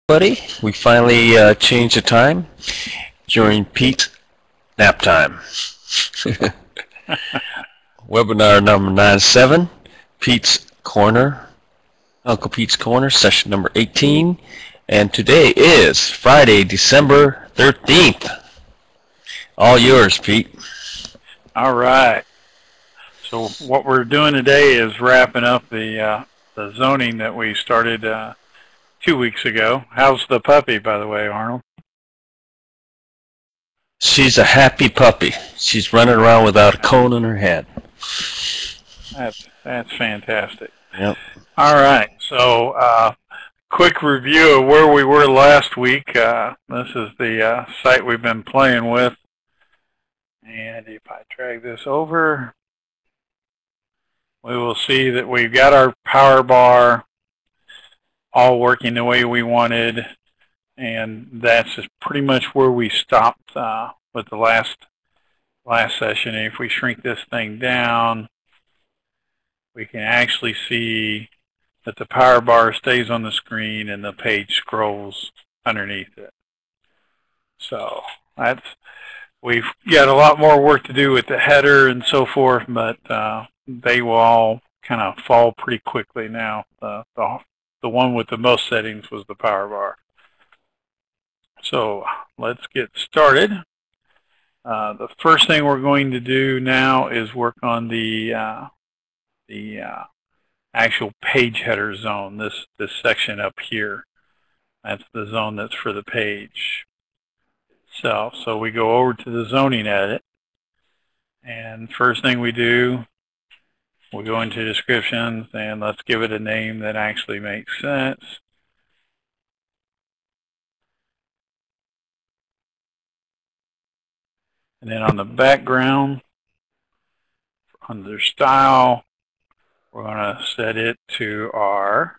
Buddy, we finally changed the time during Pete's nap time. Webinar number 97, Pete's Corner, Uncle Pete's Corner, session number 18, and today is Friday, December 13th. All yours, Pete. All right. So what we're doing today is wrapping up the zoning that we started 2 weeks ago. How's the puppy, by the way, Arnold? She's a happy puppy. She's running around without a cone in her head. That's fantastic. Yep. All right. So quick review of where we were last week. This is the site we've been playing with. And if I drag this over, we will see that we've got our power bar all working the way we wanted, and that's just pretty much where we stopped with the last session. And if we shrink this thing down, we can actually see that the power bar stays on the screen and the page scrolls underneath it. So we've got a lot more work to do with the header and so forth, but they will all kind of fall pretty quickly now. The one with the most settings was the power bar. So let's get started. The first thing we're going to do now is work on the actual page header zone, this section up here. That's the zone that's for the page itself. So we go over to the zoning edit, and first thing we do, we go into descriptions, and let's give it a name that actually makes sense. And then on the background, under style, we're going to set it to our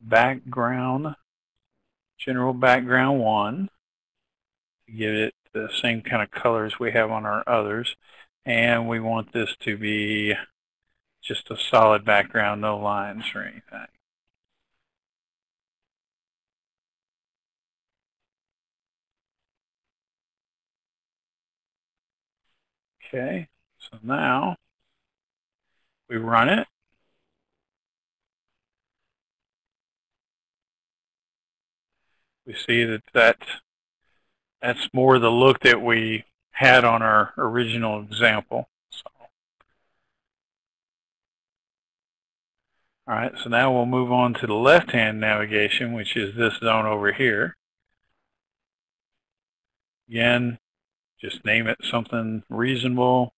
background, general background 1, to give it the same kind of colors we have on our others. And we want this to be just a solid background, no lines or anything. Okay, so now we run it. We see that that's more the look that we had on our original example. All right, so now we'll move on to the left-hand navigation, which is this zone over here. Again, just name it something reasonable.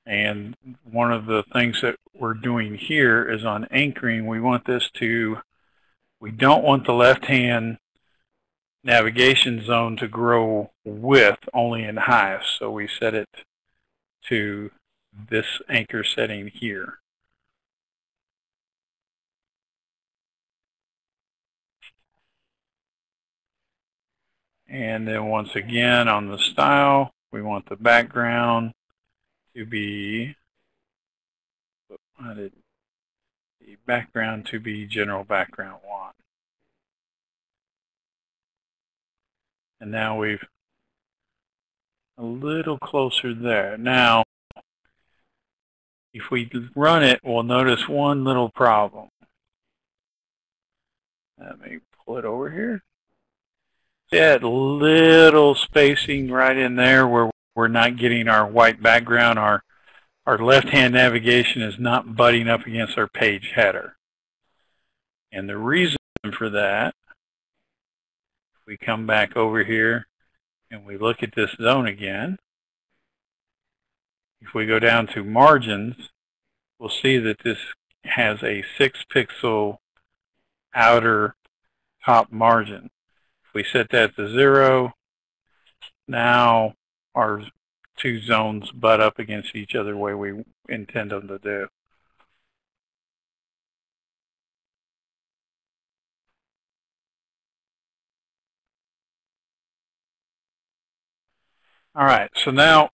And one of the things that we're doing here is on anchoring, we don't want the left-hand navigation zone to grow width, only in height. So we set it to this anchor setting here. And then once again on the style, we want the background to be general background 1. And now we've a little closer there. Now, if we run it, we'll notice one little problem. Let me pull it over here. That little spacing right in there where we're not getting our white background, our left-hand navigation is not butting up against our page header. And the reason for that, if we come back over here and we look at this zone again, if we go down to margins, we'll see that this has a 6-pixel outer top margin. If we set that to 0, now our two zones butt up against each other the way we intend them to do. All right, so now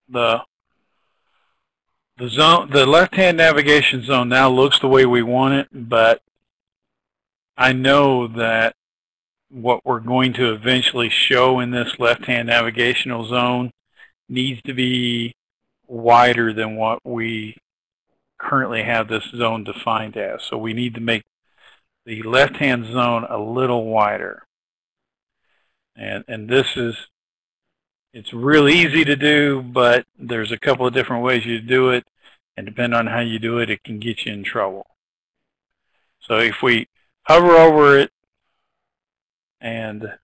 the left-hand navigation zone now looks the way we want it, but I know that what we're going to eventually show in this left-hand navigational zone needs to be wider than what we currently have this zone defined as. So we need to make the left-hand zone a little wider. And this is, it's really easy to do, but there's a couple of different ways you do it, and depending on how you do it, it can get you in trouble. So if we hover over it and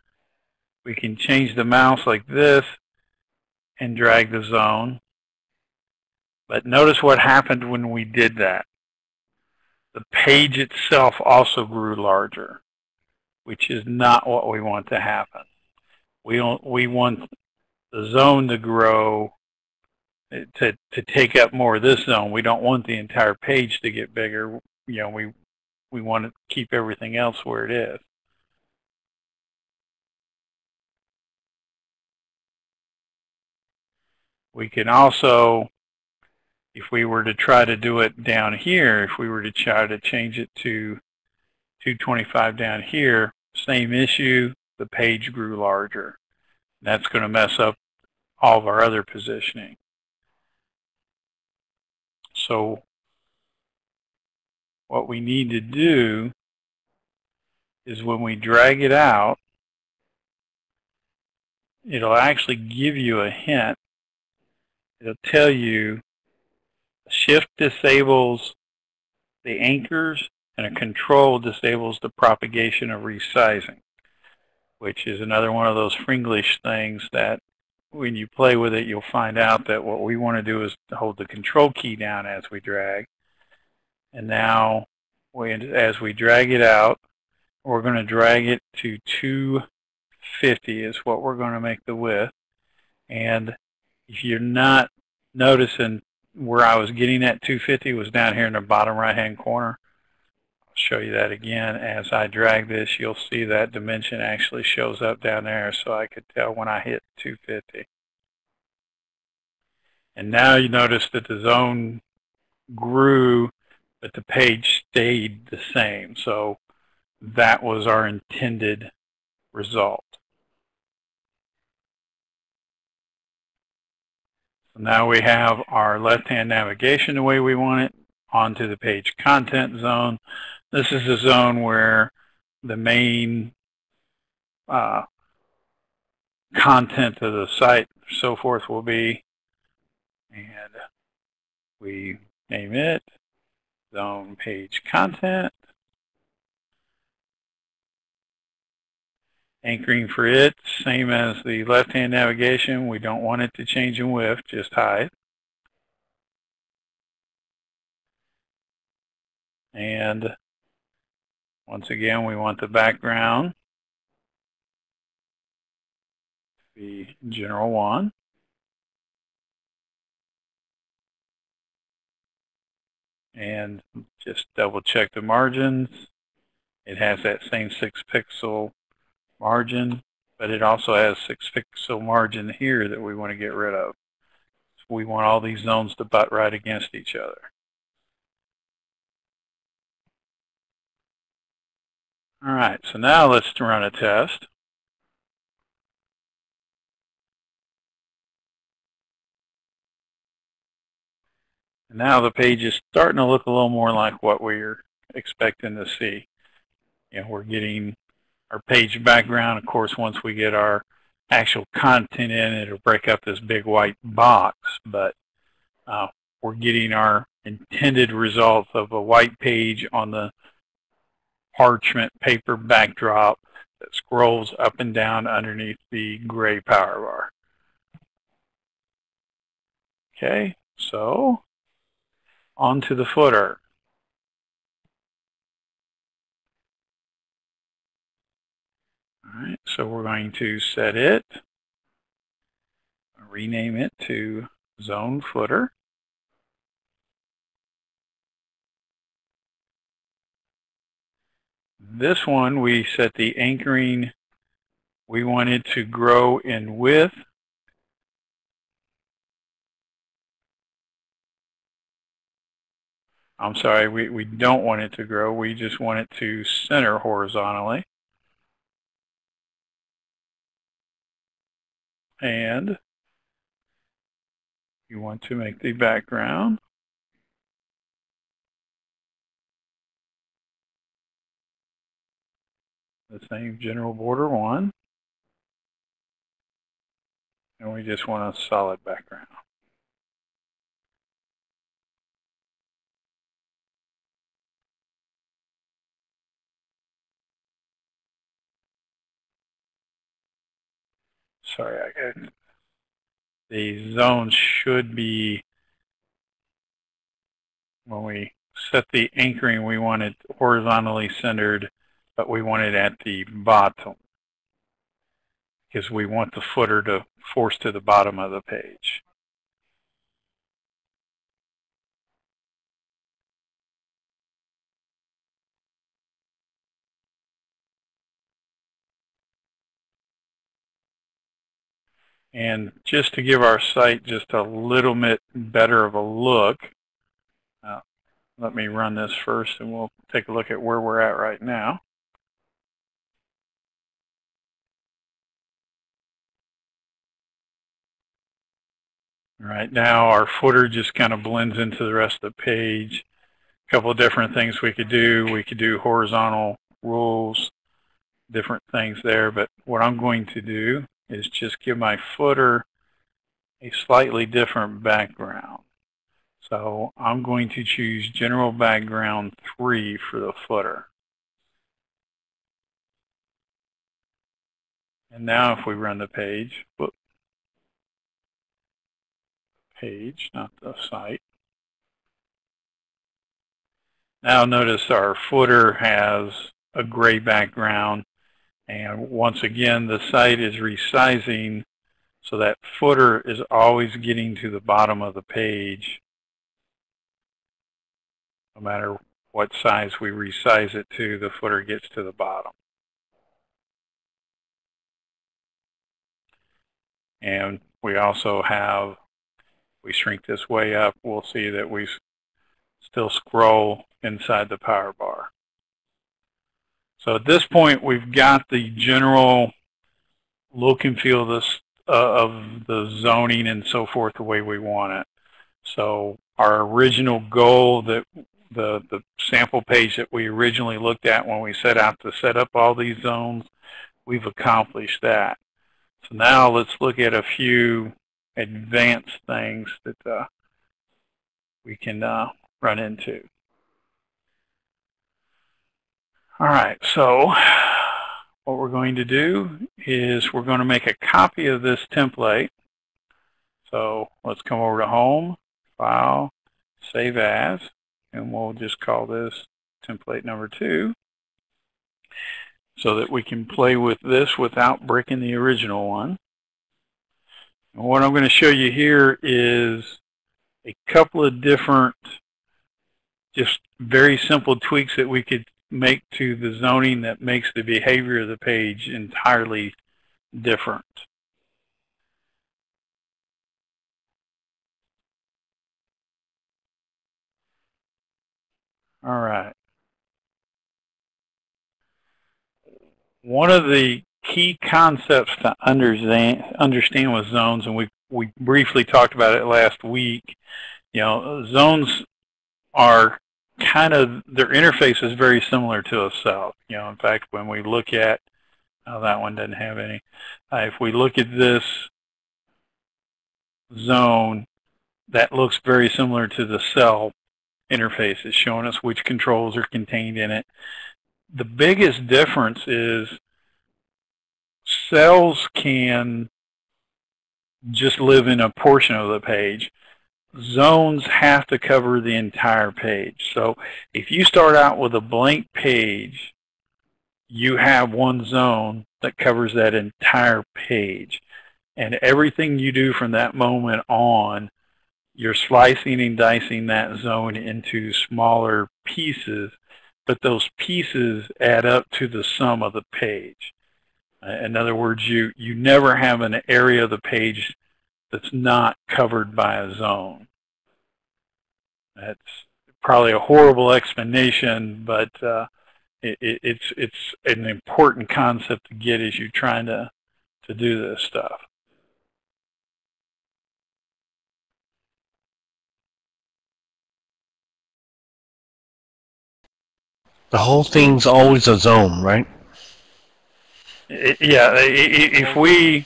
we can change the mouse like this and drag the zone. But notice what happened when we did that. The page itself also grew larger, which is not what we want to happen. We want the zone to grow, to take up more of this zone. We don't want the entire page to get bigger. You know, we want to keep everything else where it is. We can also, if we were to try to do it down here, if we were to try to change it to 225 down here, same issue, the page grew larger. That's going to mess up all of our other positioning. So what we need to do is when we drag it out, it'll actually give you a hint. It'll tell you shift disables the anchors and a control disables the propagation of resizing, which is another one of those Fringlish things that when you play with it, you'll find out that what we want to do is to hold the control key down as we drag. And now, as we drag it out, we're going to drag it to 250 is what we're going to make the width. And if you're not noticing, where I was getting at 250 was down here in the bottom right-hand corner. I'll show you that again. As I drag this, you'll see that dimension actually shows up down there, so I could tell when I hit 250. And now you notice that the zone grew, but the page stayed the same. So that was our intended result. So now we have our left-hand navigation the way we want it onto the page content zone. This is the zone where the main content of the site, so forth, will be. And we name it zone page content. Anchoring for it, same as the left-hand navigation. We don't want it to change in width, just hide. And once again, we want the background to be general one. And just double check the margins. It has that same 6-pixel margin, but it also has 6-pixel margin here that we want to get rid of. So we want all these zones to butt right against each other. All right, so now let's run a test. And now the page is starting to look a little more like what we're expecting to see. You know, we're getting our page background. Of course, once we get our actual content in, it'll break up this big white box, but we're getting our intended result of a white page on the parchment paper backdrop that scrolls up and down underneath the gray power bar. Okay, so on to the footer. All right, so we're going to set it, rename it to zone footer. This one, we set the anchoring We want it to grow in width. I'm sorry, we don't want it to grow. We just want it to center horizontally. And you want to make the background the same general border 1. And we just want a solid background. Sorry, I got the zones should be, when we set the anchoring, we want it horizontally centered, but we want it at the bottom because we want the footer to force to the bottom of the page. And just to give our site just a little bit better of a look, let me run this first and we'll take a look at where we're at right now. Right now our footer just kind of blends into the rest of the page. A couple of different things we could do. We could do horizontal rules, different things there, but what I'm going to do is just give my footer a slightly different background. So I'm going to choose General Background 3 for the footer. And now if we run the page, not the site. Now notice our footer has a gray background, and once again the site is resizing so that footer is always getting to the bottom of the page. No matter what size we resize it to, the footer gets to the bottom. And we also have, we shrink this way up, we'll see that we still scroll inside the power bar. So at this point, we've got the general look and feel of the zoning and so forth the way we want it. So our original goal, that the sample page that we originally looked at when we set out to set up all these zones, we've accomplished that. So now let's look at a few advanced things that we can run into. All right, so what we're going to do is we're going to make a copy of this template. So let's come over to Home, File, Save As, and we'll just call this template number 2 so that we can play with this without breaking the original one. And what I'm going to show you here is a couple of different, just very simple tweaks that we could make to the zoning that makes the behavior of the page entirely different. All right. One of the key concepts to understand with zones, and we briefly talked about it last week, you know, zones are kind of, their interface is very similar to a cell. You know, in fact, when we look at, oh, that one doesn't have any. If we look at this zone, that looks very similar to the cell interface. It's showing us which controls are contained in it. The biggest difference is cells can just live in a portion of the page. Zones have to cover the entire page. So if you start out with a blank page, you have one zone that covers that entire page. And everything you do from that moment on, you're slicing and dicing that zone into smaller pieces, but those pieces add up to the sum of the page. In other words, you never have an area of the page that's not covered by a zone. That's probably a horrible explanation, but it's an important concept to get as you're trying to do this stuff. The whole thing's always a zone, right? Yeah, if we,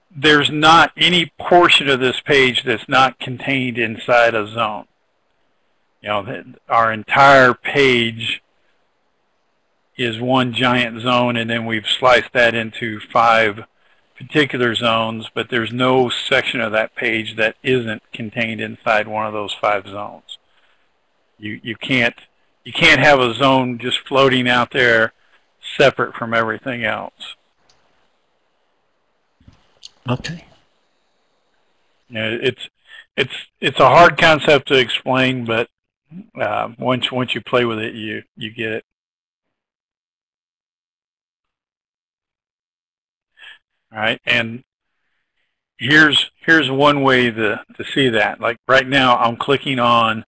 there's not any portion of this page that's not contained inside a zone. You know, our entire page is one giant zone, and then we've sliced that into 5 particular zones, but there's no section of that page that isn't contained inside one of those 5 zones. You can't have a zone just floating out there separate from everything else. Okay. You know, it's a hard concept to explain, but once you play with it, you get it. All right, and here's one way to see that. Like right now, I'm clicking on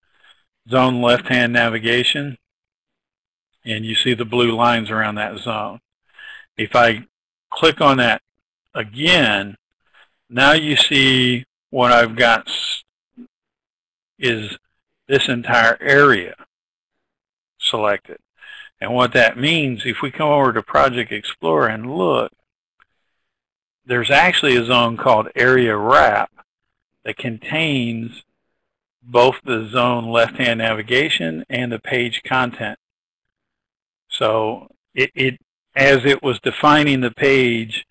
zone left-hand navigation, and you see the blue lines around that zone. If I click on that again, now you see what I've got is this entire area selected. And what that means, if we come over to Project Explorer and look, there's actually a zone called Area Wrap that contains both the zone left-hand navigation and the page content. So as it was defining the page,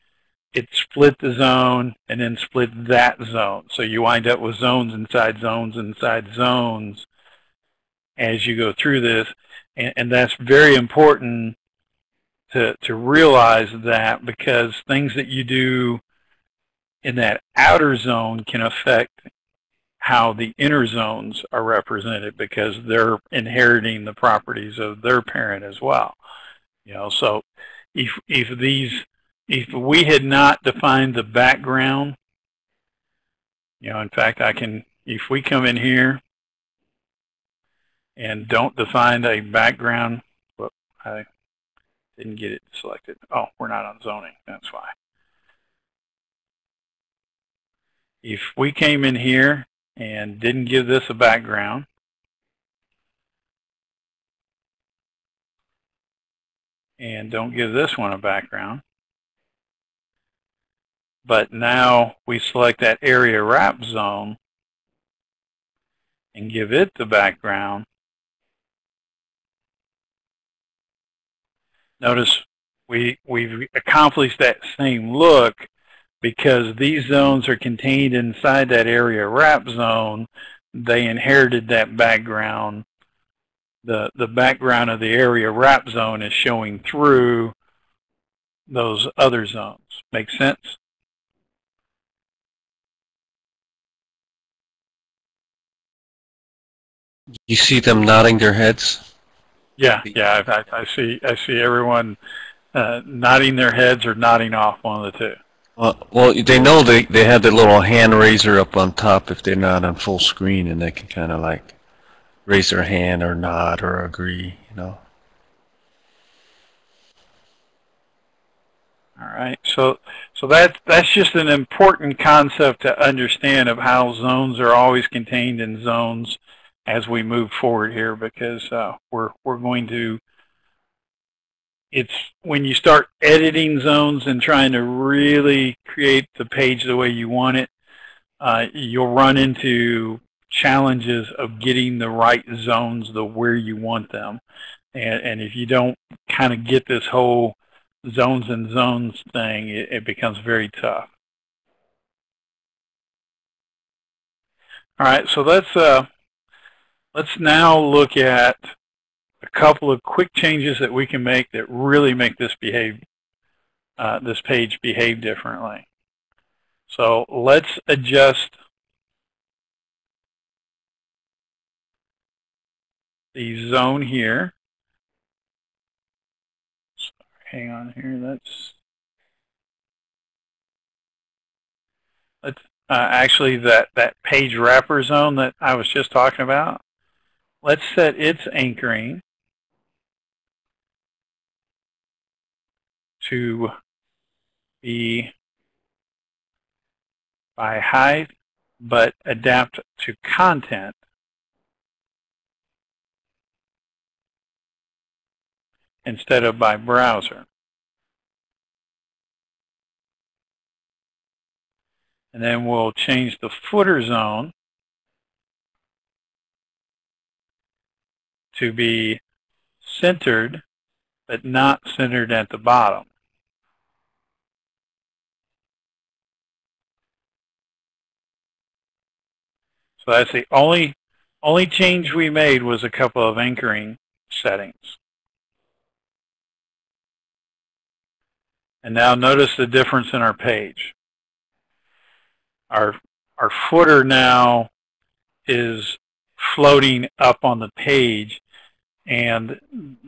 it split the zone and then split that zone. So you wind up with zones inside zones inside zones as you go through this. And that's very important to realize that, because things that you do in that outer zone can affect how the inner zones are represented, because they're inheriting the properties of their parent as well. You know, so if we had not defined the background, you know, in fact, if we come in here and don't define a background, well, I didn't get it selected. Oh, we're not on zoning, that's why. If we came in here and didn't give this a background, and don't give this one a background, but now we select that area wrap zone and give it the background, notice we've accomplished that same look, because these zones are contained inside that area wrap zone. They inherited that background. The background of the area wrap zone is showing through those other zones. Make sense? You see them nodding their heads? Yeah, I see everyone nodding their heads or nodding off, one of the two. Well, they know they have the little hand raiser up on top if they're not on full screen, and they can kind of like raise their hand or nod or agree, you know. All right, so that's just an important concept to understand, of how zones are always contained in zones as we move forward here, because we're going to. It's when you start editing zones and trying to really create the page the way you want it, you'll run into challenges of getting the right zones where you want them. And if you don't kind of get this whole zones and zones thing, it becomes very tough. All right, so let's now look at a couple of quick changes that we can make that really make this this page behave differently. So let's adjust the zone here hang on here. Let's actually that page wrapper zone that I was just talking about. Let's set its anchoring to be by height, but adapt to content. Instead of by browser. And then we'll change the footer zone to be centered, but not centered at the bottom. So that's the only change we made, was a couple of anchoring settings. And now notice the difference in our page. Our footer now is floating up on the page, and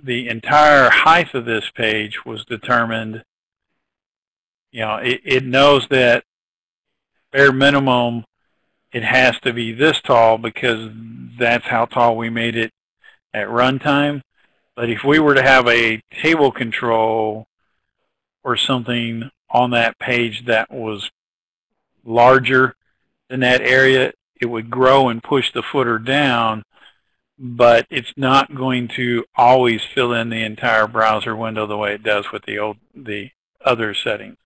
the entire height of this page was determined. It knows that bare minimum it has to be this tall because that's how tall we made it at runtime. But if we were to have a table control or something on that page that was larger than that area, it would grow and push the footer down, but it's not going to always fill in the entire browser window the way it does with the other settings.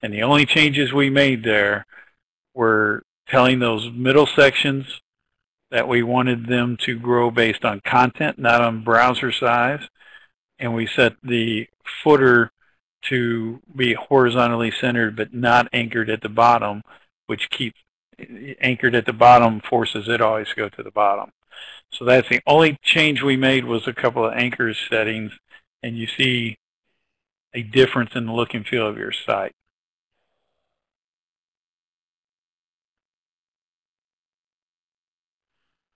And the only changes we made there were telling those middle sections that we wanted them to grow based on content, not on browser size. And we set the footer to be horizontally centered but not anchored at the bottom, which keeps anchored at the bottom, forces it always to go to the bottom. So that's the only change we made, was a couple of anchor settings, and you see a difference in the look and feel of your site.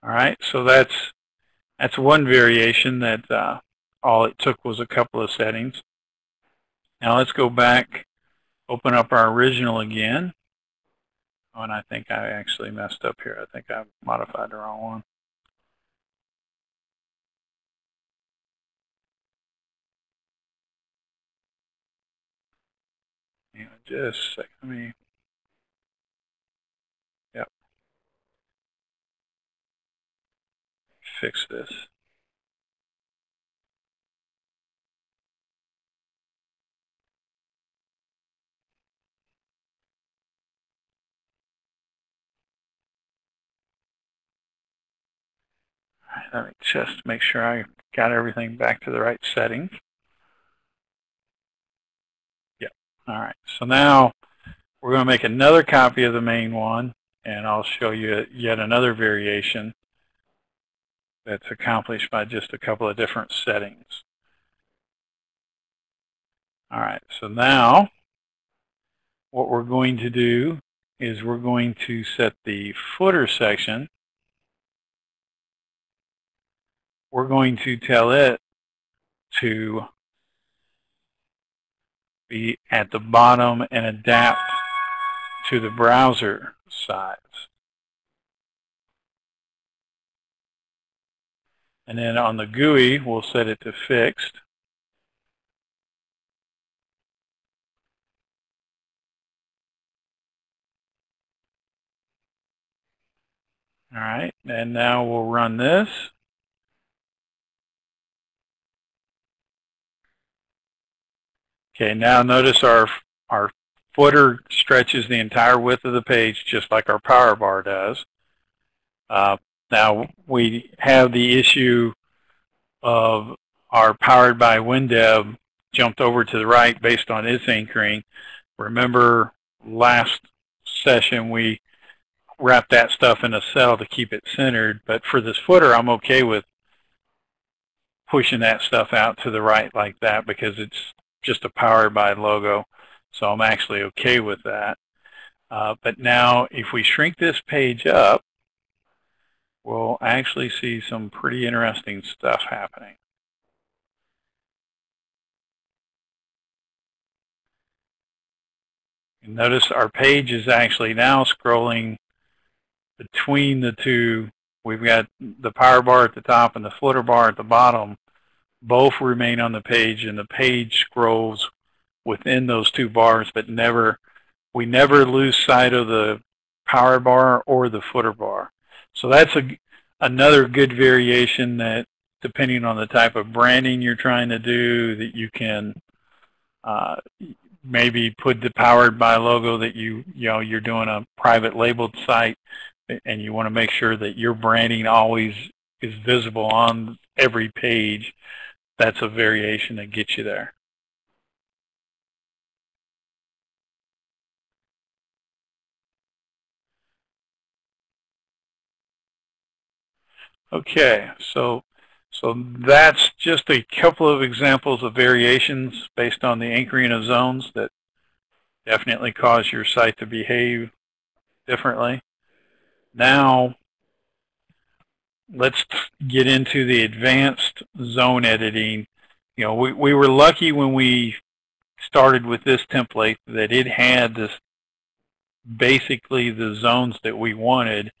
All right, so that's one variation that all it took was a couple of settings. Now let's go back, open up our original again. Oh, and I think I actually messed up here. I think I modified the wrong one. Just a second. Let me. Yep. Fix this. Let me just make sure I got everything back to the right settings. Yep. All right. So now we're going to make another copy of the main one, and I'll show you yet another variation that's accomplished by just a couple of different settings. All right. So now what we're going to do is we're going to set the footer section. We're going to tell it to be at the bottom and adapt to the browser size. And then on the GUI, we'll set it to fixed. All right, and now we'll run this. Okay, now notice our footer stretches the entire width of the page just like our power bar does. Now we have the issue of our powered by WINDEV jumped over to the right based on its anchoring. Remember last session we wrapped that stuff in a cell to keep it centered, but for this footer I'm okay with pushing that stuff out to the right like that because it's just a powered by logo, so I'm actually okay with that. But now if we shrink this page up, we'll actually see some pretty interesting stuff happening. You notice our page is actually now scrolling between the two. We've got the power bar at the top and the footer bar at the bottom. Both remain on the page, and the page scrolls within those two bars, but we never lose sight of the power bar or the footer bar. So that's another good variation that, depending on the type of branding you're trying to do, that you can maybe put the powered by logo that you're doing a private labeled site, and you want to make sure that your branding always is visible on every page. That's a variation that gets you there. Okay, so that's just a couple of examples of variations based on the anchoring of zones that definitely cause your site to behave differently. Now, let's get into the advanced zone editing. You know, we were lucky when we started with this template that it had this, basically the zones that we wanted.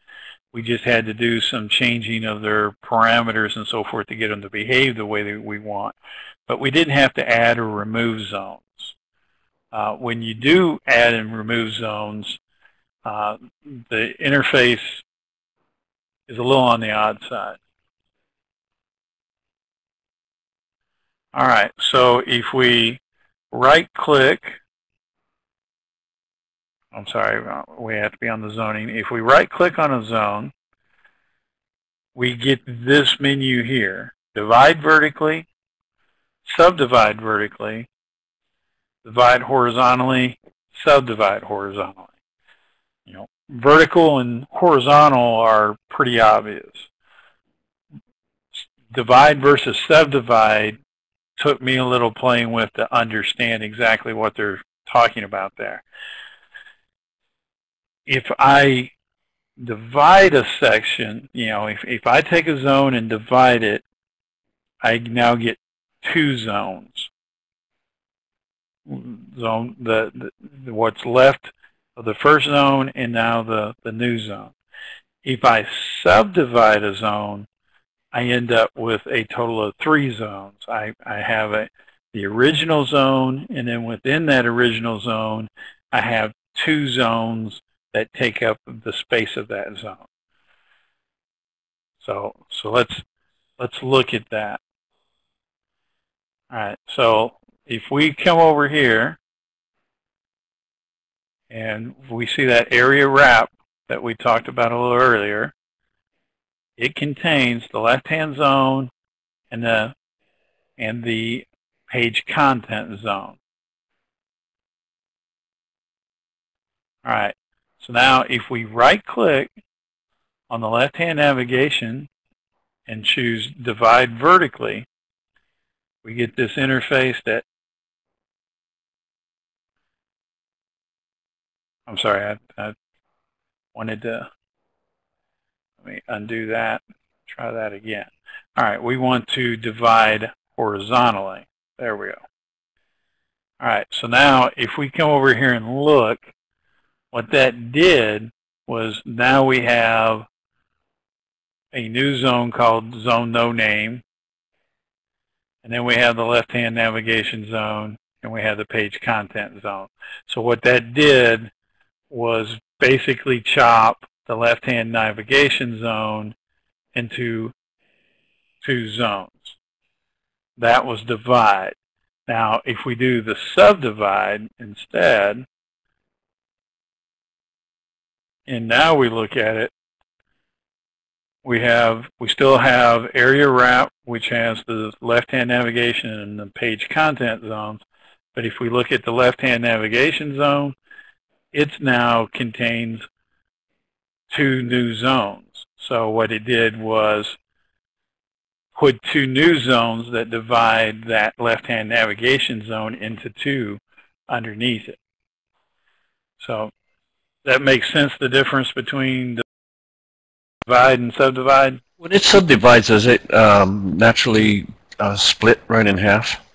We just had to do some changing of their parameters and so forth to get them to behave the way that we want. But we didn't have to add or remove zones. When you do add and remove zones, the interface is a little on the odd side. All right, so if we right-click, I'm sorry, we have to be on the zoning. If we right-click on a zone, we get this menu here: divide vertically, subdivide vertically, divide horizontally, subdivide horizontally. You know, vertical and horizontal are pretty obvious. Divide versus subdivide took me a little playing with to understand exactly what they're talking about there. If I divide a section, you know, if I take a zone and divide it, I now get two zones. What's left of the first zone and now the new zone. If I subdivide a zone, I end up with a total of three zones. I have the original zone, and then within that original zone, I have two zones that take up the space of that zone. So let's look at that. All right, so if we come over here and we see that area wrap that we talked about a little earlier, it contains the left-hand zone and the page content zone. All right, so now if we right-click on the left-hand navigation and choose divide vertically, we get this interface that, I'm sorry, I wanted to, let me undo that, try that again. All right, we want to divide horizontally. There we go. All right, so now if we come over here and look, what that did was now we have a new zone called Zone No Name, and then we have the left-hand navigation zone, and we have the page content zone. So what that did was basically chop the left-hand navigation zone into two zones. That was divide. Now, if we do the subdivide instead, and now we look at it, we still have area wrap, which has the left-hand navigation and the page content zones. But if we look at the left-hand navigation zone, it now contains two new zones. So what it did was put two new zones that divide that left-hand navigation zone into two underneath it. So that makes sense, the difference between divide and subdivide? When it subdivides, does it naturally split right in half?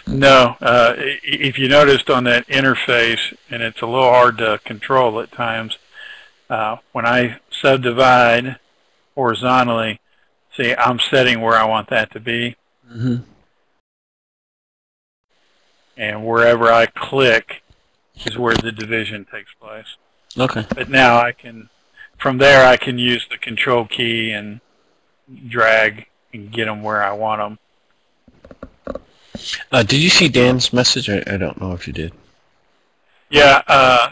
No, if you noticed on that interface, and it's a little hard to control at times, when I subdivide horizontally, see, I'm setting where I want that to be. Mm-hmm. And wherever I click is where the division takes place. Okay. But now I can, from there, I can use the control key and drag and get them where I want them. Did you see Dan's message? I don't know if you did. Yeah.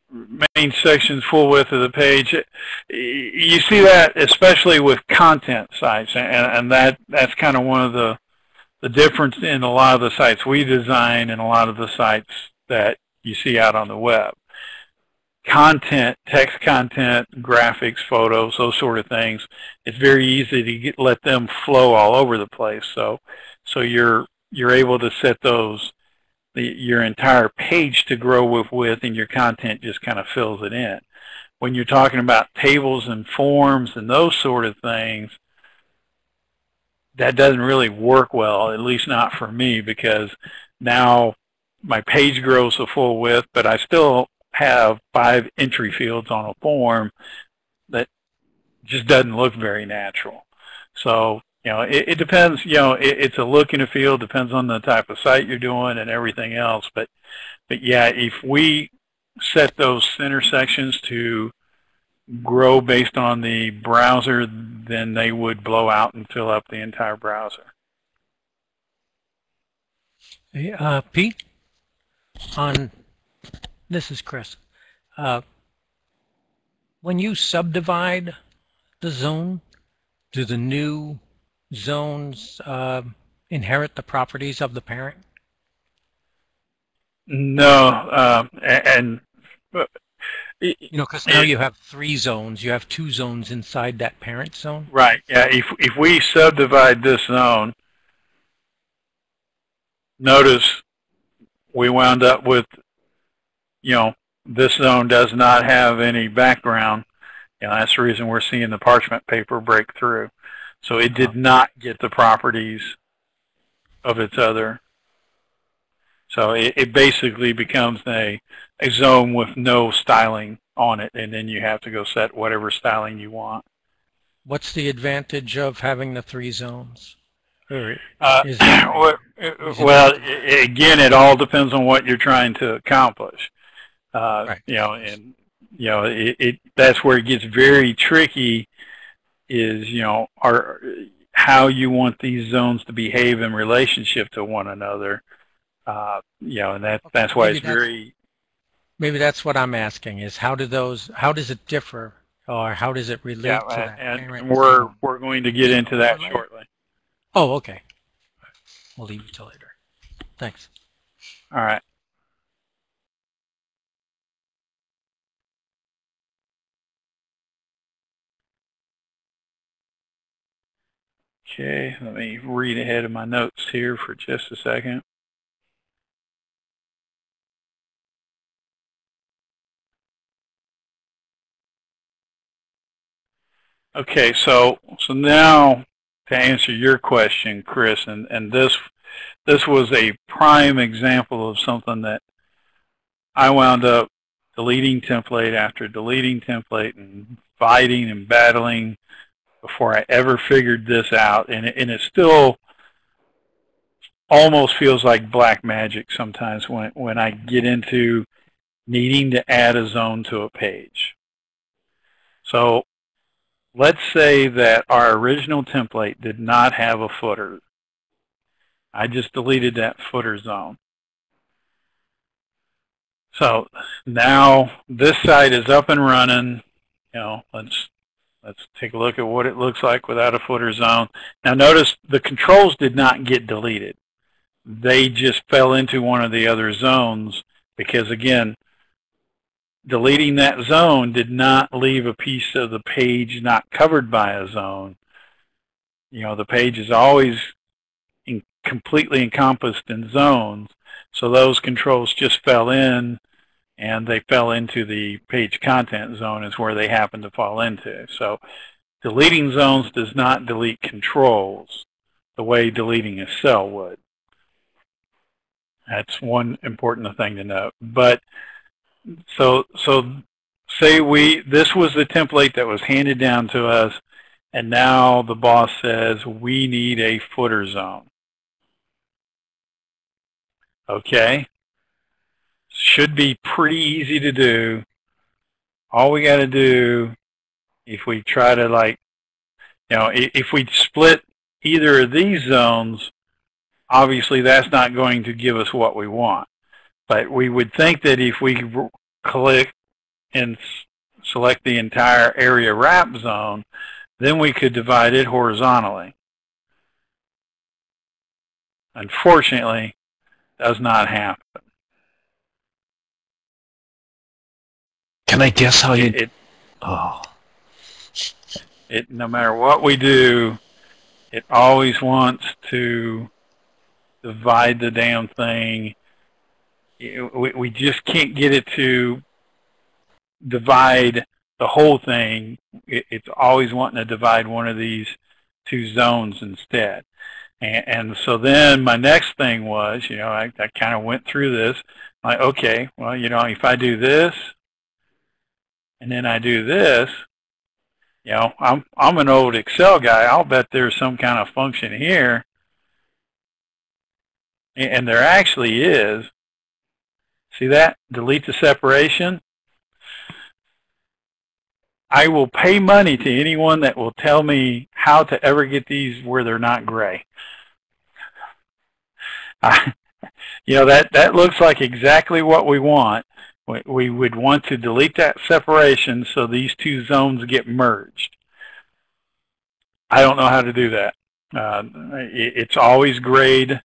Main sections, full width of the page. You see that especially with content sites, and that's kind of one of the difference in a lot of the sites we design and a lot of the sites that you see out on the web. Content, text content, graphics, photos, those sort of things, it's very easy to let them flow all over the place. So you're able to set those, your entire page to grow with width, and your content just kind of fills it in. When you're talking about tables and forms and those sort of things, that doesn't really work well, at least not for me, because now my page grows to full width, but I still have 5 entry fields on a form that just doesn't look very natural. So, you know, it depends, you know, it's a look and a feel, depends on the type of site you're doing and everything else. But yeah, if we set those center sections to grow based on the browser, then they would blow out and fill up the entire browser. Hey, Pete, this is Chris. When you subdivide the zone, do the new zones inherit the properties of the parent? No, you know, because now you have 3 zones. You have 2 zones inside that parent zone. Right. Yeah. If we subdivide this zone, notice we wound up with, you know, this zone does not have any background. You know, that's the reason we're seeing the parchment paper break through. So it did not get the properties of its other. So it basically becomes a zone with no styling on it, and then you have to go set whatever styling you want. What's the advantage of having the 3 zones? Well, again, it all depends on what you're trying to accomplish. Right. You know, and you know, that's where it gets very tricky. Is, you know, how you want these zones to behave in relationship to one another. You know, and that's why it's very. Maybe that's what I'm asking, is how does it differ, or how does it relate to that parent? And we're going to get into that shortly. Oh, okay. We'll leave it till later. Thanks. All right. Okay, let me read ahead of my notes here for just a second. Okay, so now to answer your question, Chris, and this was a prime example of something that I wound up deleting template after deleting template and fighting and battling before I ever figured this out, and it still almost feels like black magic sometimes when I get into needing to add a zone to a page. So let's say that our original template did not have a footer. I just deleted that footer zone. So now this site is up and running. You know, let's take a look at what it looks like without a footer zone. Now notice the controls did not get deleted. They just fell into one of the other zones because, again, deleting that zone did not leave a piece of the page not covered by a zone. You know, the page is always completely encompassed in zones, so those controls just fell in, and they fell into the page content zone is where they happen to fall into. So Deleting zones does not delete controls the way deleting a cell would. That's one important thing to note. But so say this was the template that was handed down to us, and now the boss says we need a footer zone. Okay, should be pretty easy to do. All we got to do, if we try to if we split either of these zones, obviously that's not going to give us what we want. But we would think that if we click and select the entire area wrap zone, then we could divide it horizontally. Unfortunately, does not happen. Can I guess how you... No matter what we do, it always wants to divide the damn thing. We just can't get it to divide the whole thing. It's always wanting to divide one of these two zones instead. And so then my next thing was, I kind of went through this. Like, okay, well, if I do this, and then I do this, I'm an old Excel guy. I'll bet there's some kind of function here. And there actually is. See that? Delete the separation. I will pay money to anyone that will tell me how to ever get these where they're not gray. That looks like exactly what we want. We would want to delete that separation so these two zones get merged. I don't know how to do that. It's always grayed.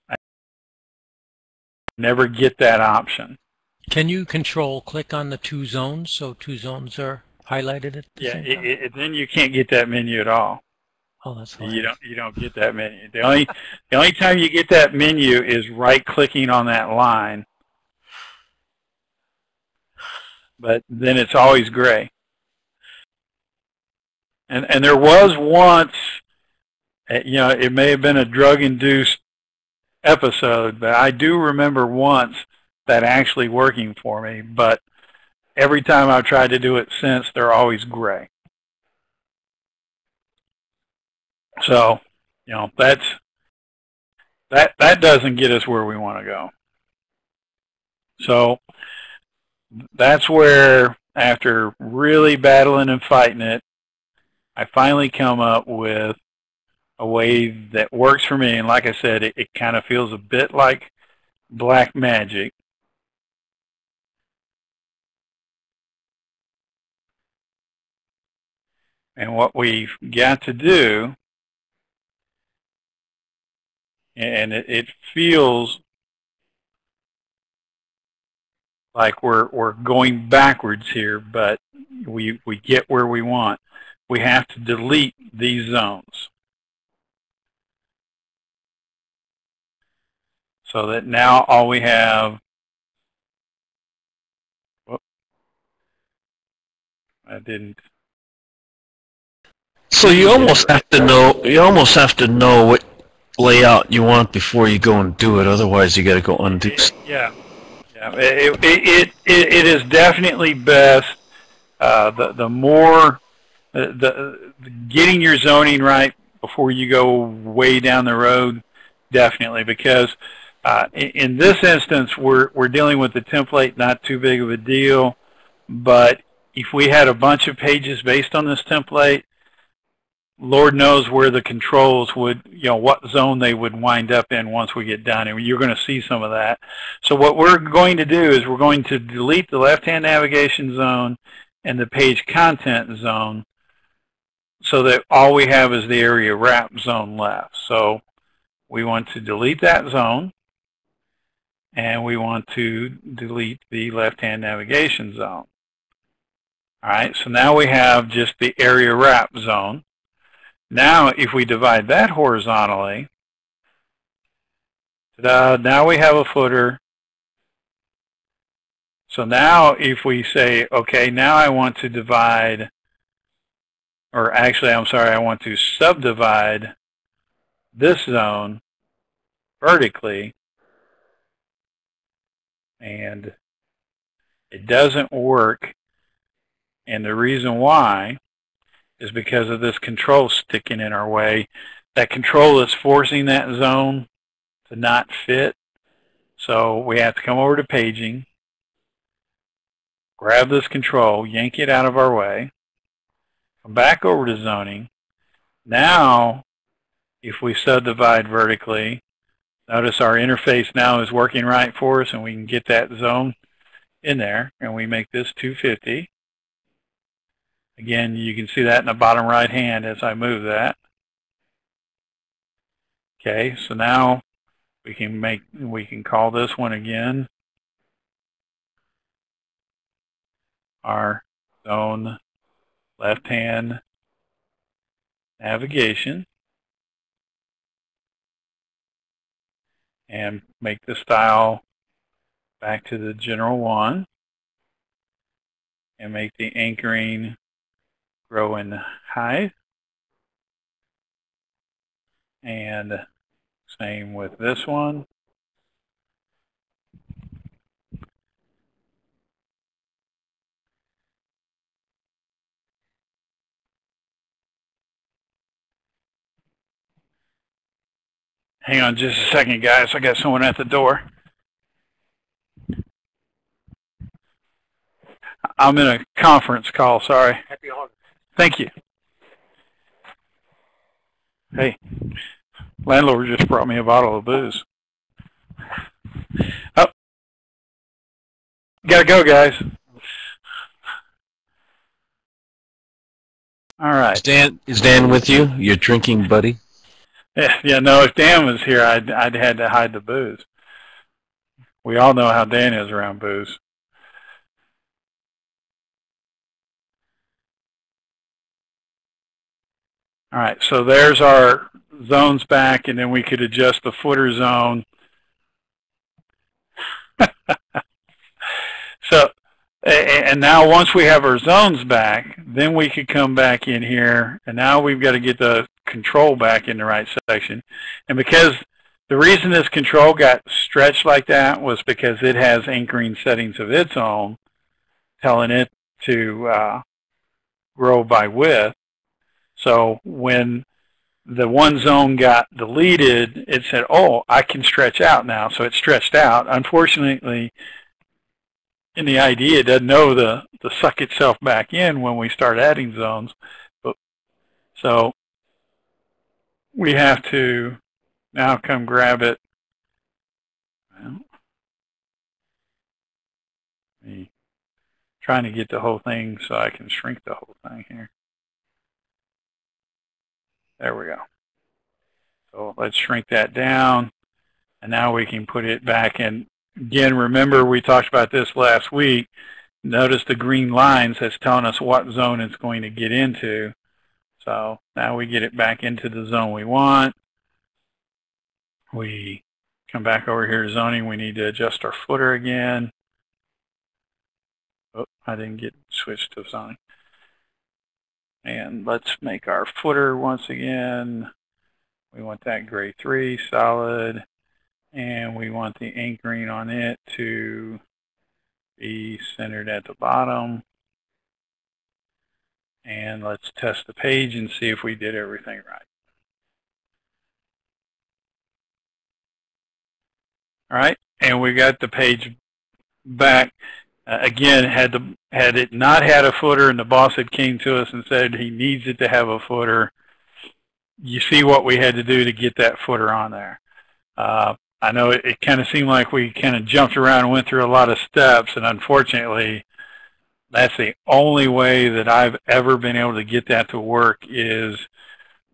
I never get that option. Can you control click on the two zones so two zones are highlighted at the same time? Then you can't get that menu at all. Oh, that's fine. You don't get that menu. The only time you get that menu is right clicking on that line. But then it's always gray. And there was once, it may have been a drug-induced episode, but I do remember once that actually working for me. But every time I've tried to do it since, they're always gray. So, that doesn't get us where we want to go. So that's where, after really battling and fighting it, I finally come up with a way that works for me. And like I said, it kind of feels a bit like black magic. And what we've got to do, and it feels like we're going backwards here, but we get where we want. We have to delete these zones so that now all we have. Whoop, I didn't. So you almost have to know. You almost have to know what layout you want before you go and do it. Otherwise, you got to go undo. Yeah. It is definitely best. The more getting your zoning right before you go way down the road, definitely, because in this instance we're dealing with the template, not too big of a deal. But if we had a bunch of pages based on this template, Lord knows where the controls would, what zone they would wind up in once we get done. And you're going to see some of that. So what we're going to do is we're going to delete the left-hand navigation zone and the page content zone so that all we have is the area wrap zone left. So we want to delete that zone, and we want to delete the left-hand navigation zone. All right, so now we have just the area wrap zone. Now, if we divide that horizontally, now we have a footer. So now if we say, okay, now I want to divide or actually, I'm sorry, I want to subdivide this zone vertically, and it doesn't work. And the reason why is because of this control sticking in our way. That control is forcing that zone to not fit. So we have to come over to paging, grab this control, yank it out of our way, come back over to zoning. Now, if we subdivide vertically, notice our interface now is working right for us, and we can get that zone in there, and we make this 250. Again, you can see that in the bottom right hand as I move that. Okay, so now we can call this one again our zone left-hand navigation, and make the style back to the general one, and make the anchoring grow in height, and same with this one. Hang on just a second, guys. I got someone at the door. I'm in a conference call, sorry. Happy holidays. Thank you. Hey, landlord just brought me a bottle of booze. Oh, gotta go, guys. All right. Is Dan with you? Your drinking buddy? Yeah, no, if Dan was here, I'd had to hide the booze. We all know how Dan is around booze. All right, so there's our zones back, and then we could adjust the footer zone. So, and now once we have our zones back, then we could come back in here, and now we've got to get the control back in the right section. And because the reason this control got stretched like that was because it has anchoring settings of its own, telling it to grow by width. So when the one zone got deleted, it said, oh, I can stretch out now. So it stretched out. Unfortunately, in the IDE, it doesn't know to suck itself back in when we start adding zones. So we have to now come grab it. Well, me trying to get the whole thing so I can shrink the whole thing here. There we go. So let's shrink that down, and now we can put it back in. Again, remember we talked about this last week. Notice the green lines that's telling us what zone it's going to get into. So now we get it back into the zone we want. We come back over here to zoning. We need to adjust our footer again. Oh, I didn't get switched to zoning. And let's make our footer once again. We want that gray 3 solid, and we want the anchoring on it to be centered at the bottom. And let's test the page and see if we did everything right. All right, and we got the page back. Again, had it not had a footer and the boss had came to us and said he needs it to have a footer, you see what we had to do to get that footer on there. I know it kind of seemed like we kind of jumped around and went through a lot of steps, and unfortunately, that's the only way that I've ever been able to get that to work, is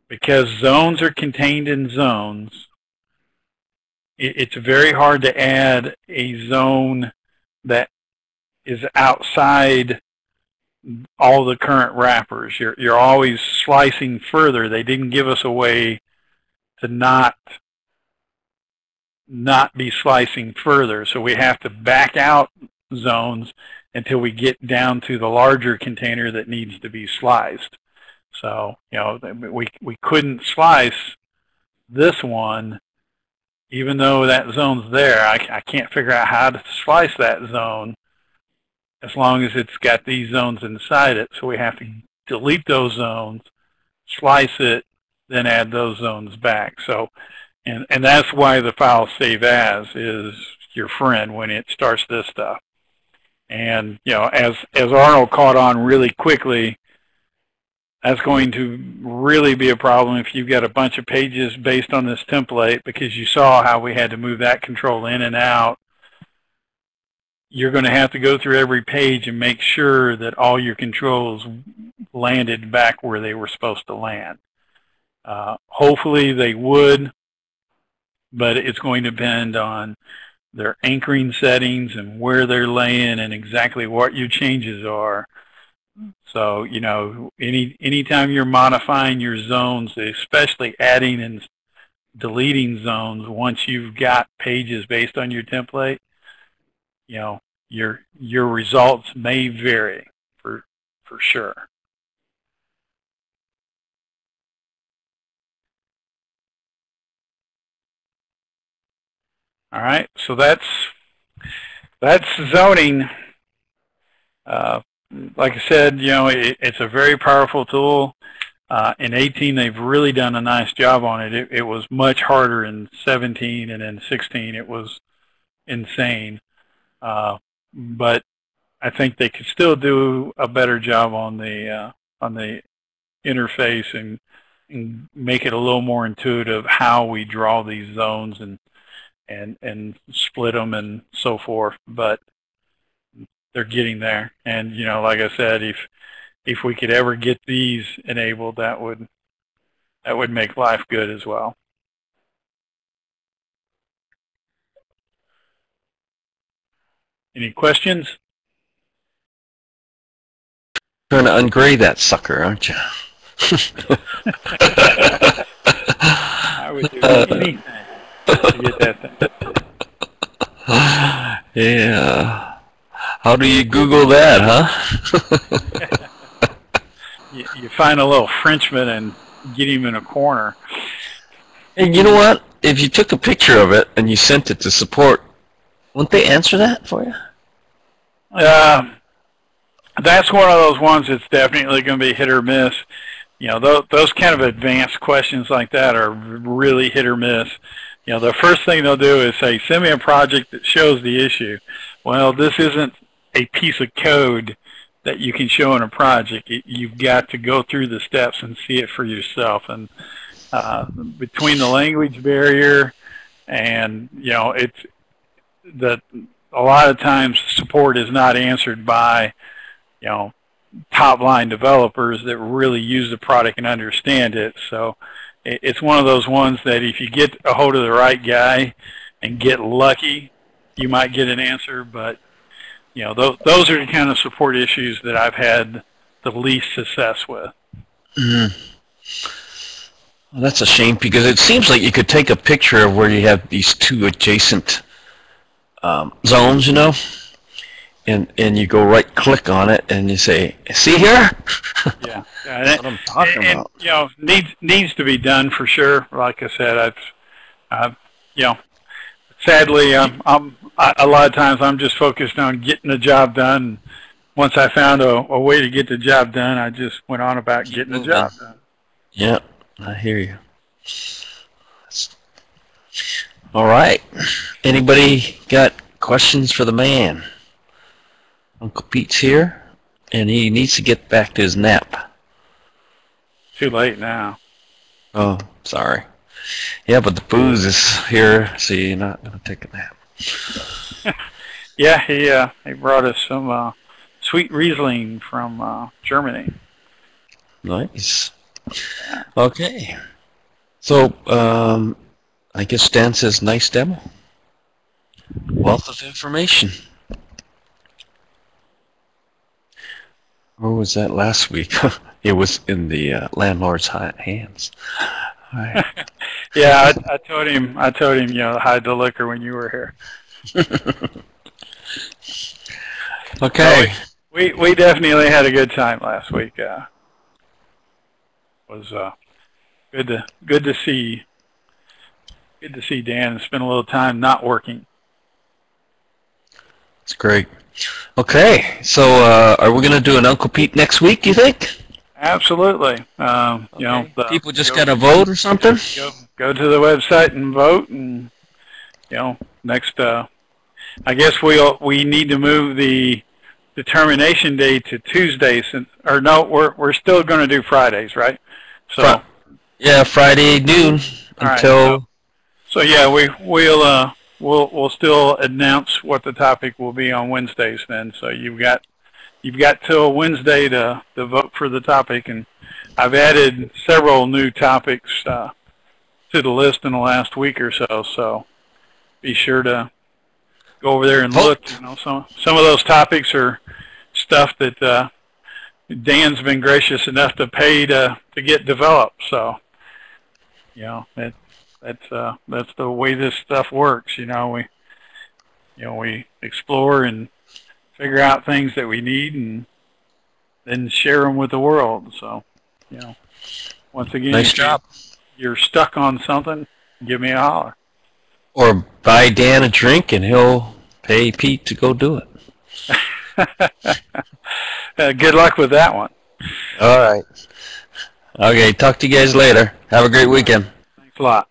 because zones are contained in zones. It's very hard to add a zone that is outside all the current wrappers. You're always slicing further. They didn't give us a way to not be slicing further, so we have to back out zones until we get down to the larger container that needs to be sliced. So, you know, we couldn't slice this one, even though that zone's there. I can't figure out how to slice that zone as long as it's got these zones inside it. So we have to delete those zones, slice it, then add those zones back. So, and that's why the file save as is your friend when it starts this stuff. And, you know, as Arnold caught on really quickly, that's going to really be a problem if you've got a bunch of pages based on this template, because you saw how we had to move that control in and out. You're going to have to go through every page and make sure that all your controls landed back where they were supposed to land. Hopefully they would, but it's going to depend on their anchoring settings and where they're laying and exactly what your changes are. So, you know, anytime you're modifying your zones, especially adding and deleting zones, once you've got pages based on your template, you know, your results may vary for sure. All right, so that's zoning. Like I said, you know, it's a very powerful tool. In 18, they've really done a nice job on it. It was much harder in 17, and in 16, it was insane. But I think they could still do a better job on the interface and make it a little more intuitive how we draw these zones and split them and so forth. But they're getting there. And, you know, like I said, if we could ever get these enabled, that would make life good as well. Any questions? Trying to ungrade that sucker, aren't you? I would do anything to get that thing. Yeah. How do you Google that, huh? You find a little Frenchman and get him in a corner. And you know what? If you took a picture of it and you sent it to support, wouldn't they answer that for you? That's one of those ones that's definitely going to be hit or miss. You know, those kind of advanced questions like that are really hit or miss. You know, the first thing they'll do is say, send me a project that shows the issue. Well, this isn't a piece of code that you can show in a project. You've got to go through the steps and see it for yourself. And between the language barrier and, you know, a lot of times support is not answered by, you know, top line developers that really use the product and understand it. So it's one of those ones that if you get a hold of the right guy and get lucky, you might get an answer. But, you know, those are the kind of support issues that I've had the least success with. Mm-hmm. Well, that's a shame, because it seems like you could take a picture of where you have these two adjacent zones, you know, and you go right click on it and you say, see here? Yeah, that's what I'm talking about. You know, needs to be done for sure. Like I said, I've you know, sadly, a lot of times I'm just focused on getting the job done. Once I found a way to get the job done, I just went on about getting the job done. Yeah, I hear you. All right. Anybody got questions for the man? Uncle Pete's here, and he needs to get back to his nap. Too late now. Oh, sorry. Yeah, but the booze is here, so you're not going to take a nap. Yeah, he brought us some sweet Riesling from Germany. Nice. Okay. So, I guess Dan says nice demo. Wealth of information. Or was that last week? It was in the landlord's hands. All right. Yeah, I told him, you know, hide the liquor when you were here. Okay. So we definitely had a good time last week. was good to see Dan and spend a little time not working. That's great. Okay, so are we going to do an Uncle Pete next week, you think? Absolutely. Okay. You know, people just got to vote or something? Go to the website and vote, and you know, next. I guess we need to move the determination day to Tuesdays, or no, we're still going to do Fridays, right? So yeah, Friday noon until. Right, so yeah, we'll still announce what the topic will be on Wednesdays then. So you've got till Wednesday to vote for the topic, and I've added several new topics to the list in the last week or so. So be sure to go over there and look. You know, some of those topics are stuff that Dan's been gracious enough to pay to get developed. So you know, that's the way this stuff works. You know, we explore and figure out things that we need and then share them with the world. So, you know, once again, nice job. You're stuck on something, give me a holler. Or buy Dan a drink and he'll pay Pete to go do it. Good luck with that one. All right. Okay, talk to you guys later. Have a great weekend. Thanks a lot.